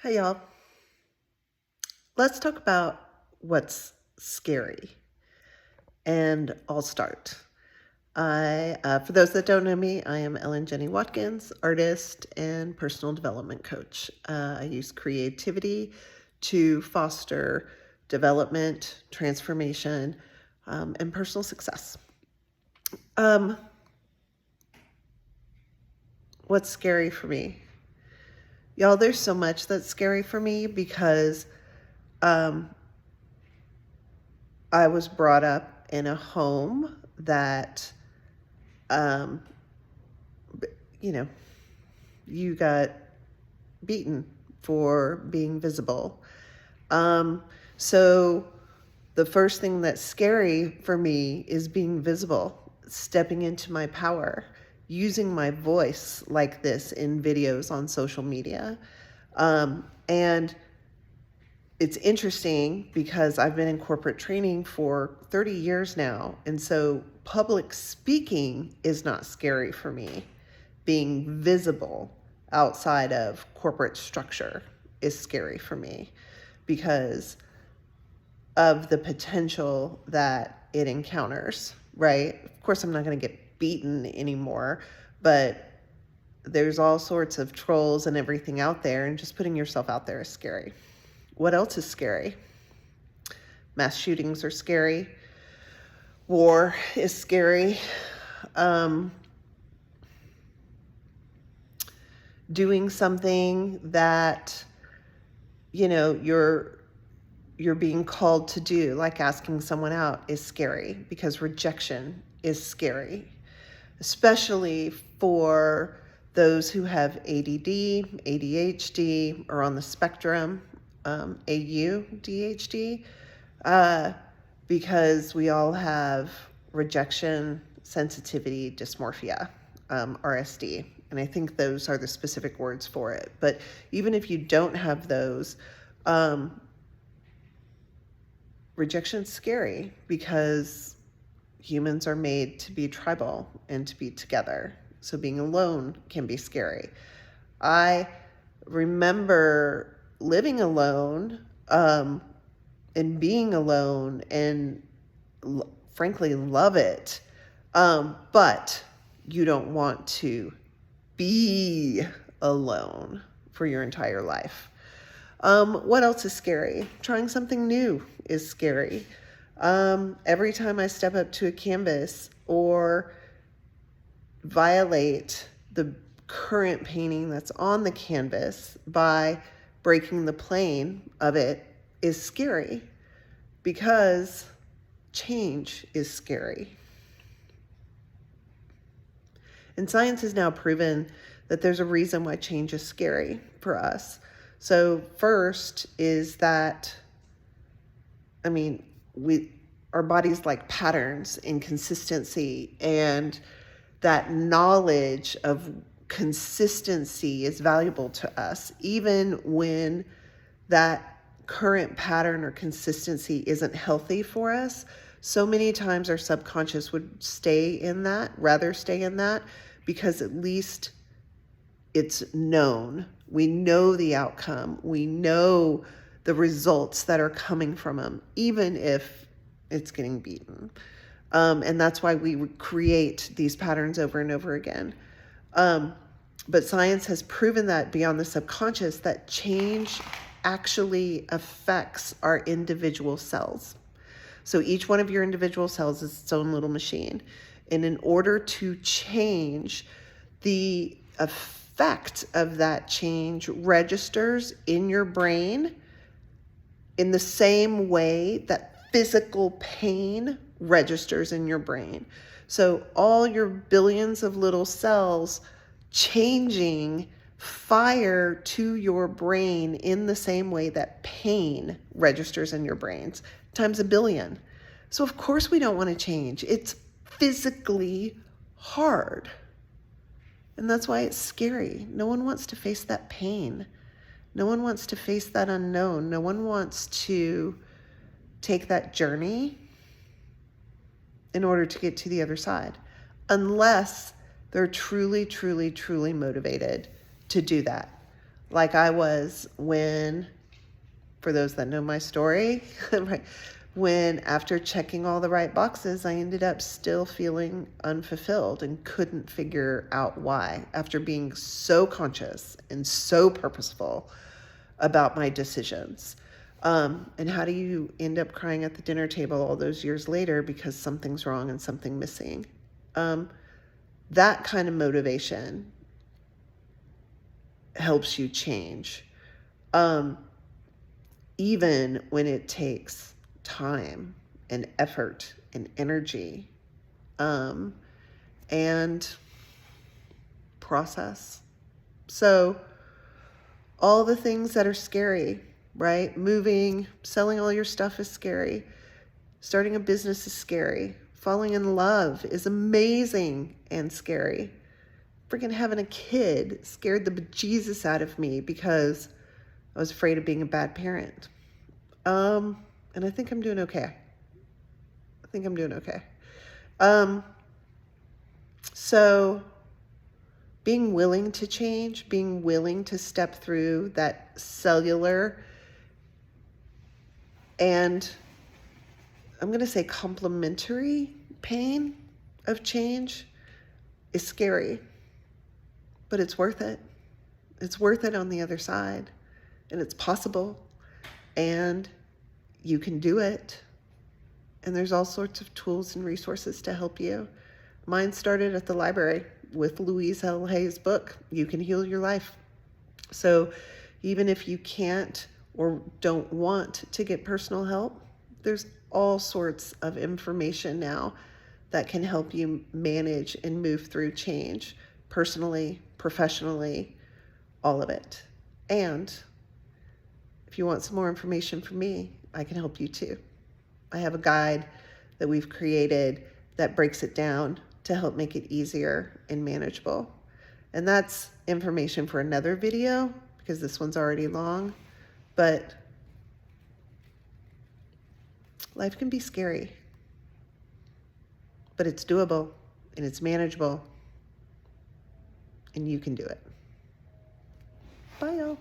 Hey, y'all. Let's talk about what's scary. And I'll start. For those that don't know me, I am Ellen Jenny Watkins, artist and personal development coach. I use creativity to foster development, transformation, and personal success. Um, what's scary for me? Y'all, there's so much that's scary for me because um, I was brought up in a home that, um, you know, you got beaten for being visible. Um, so the first thing that's scary for me is being visible, stepping into my power, using my voice like this in videos on social media. And it's interesting because I've been in corporate training for 30 years now. And so public speaking is not scary for me. Being visible outside of corporate structure is scary for me because of the potential that it encounters, right? Of course, I'm not going to get beaten anymore, but there's all sorts of trolls and everything out there, and just putting yourself out there is scary. What else is scary? Mass shootings are scary. War is scary. Doing something that you're being called to do, like asking someone out, is scary because rejection is scary, especially for those who have ADD, ADHD, or on the spectrum, AUDHD, because we all have rejection sensitivity dysmorphia, RSD. And I think those are the specific words for it. But even if you don't have those, rejection's scary because humans are made to be tribal and to be together. So being alone can be scary. I remember living alone, and being alone, and frankly love it. But you don't want to be alone for your entire life. What else is scary? Trying something new is scary. Every time I step up to a canvas or violate the current painting that's on the canvas by breaking the plane of it is scary because change is scary. And science has now proven that there's a reason why change is scary for us. So first is that, our bodies like patterns and consistency, and that knowledge of consistency is valuable to us, even when that current pattern or consistency isn't healthy for us. So many times our subconscious would rather stay in that, because at least it's known. We know the outcome. We know the results that are coming from them, even if it's getting beaten. And that's why we create these patterns over and over again. But science has proven that beyond the subconscious, that change actually affects our individual cells. So each one of your individual cells is its own little machine. And in order to change, the effect of that change registers in your brain in the same way that physical pain registers in your brain. So all your billions of little cells changing fire to your brain in the same way that pain registers in your brains, times a billion. So of course we don't want to change. It's physically hard. And that's why it's scary. No one wants to face that pain. No one wants to face that unknown. No one wants to take that journey in order to get to the other side, unless they're truly, truly, truly motivated to do that. like I was when, for those that know my story, right, when after checking all the right boxes, I ended up still feeling unfulfilled and couldn't figure out why after being so conscious and so purposeful about my decisions. And how do you end up crying at the dinner table all those years later because something's wrong and something missing? That kind of motivation helps you change, even when it takes time and effort and energy, and process. So all the things that are scary, right? Moving, selling all your stuff is scary. Starting a business is scary. Falling in love is amazing and scary. Freaking having a kid scared the bejesus out of me because I was afraid of being a bad parent. And I think I'm doing okay. So being willing to change, being willing to step through that cellular and I'm going to say complementary pain of change is scary, but it's worth it. It's worth it on the other side, and it's possible, and you can do it. And there's all sorts of tools and resources to help you. Mine started at the library with Louise L. Hay's book, You Can Heal Your Life. So even if you can't or don't want to get personal help, there's all sorts of information now that can help you manage and move through change personally, professionally, all of it. And if you want some more information from me, I can help you too. I have a guide that we've created that breaks it down to help make it easier and manageable. And that's information for another video because this one's already long, but life can be scary, but it's doable and it's manageable and you can do it. Bye, y'all.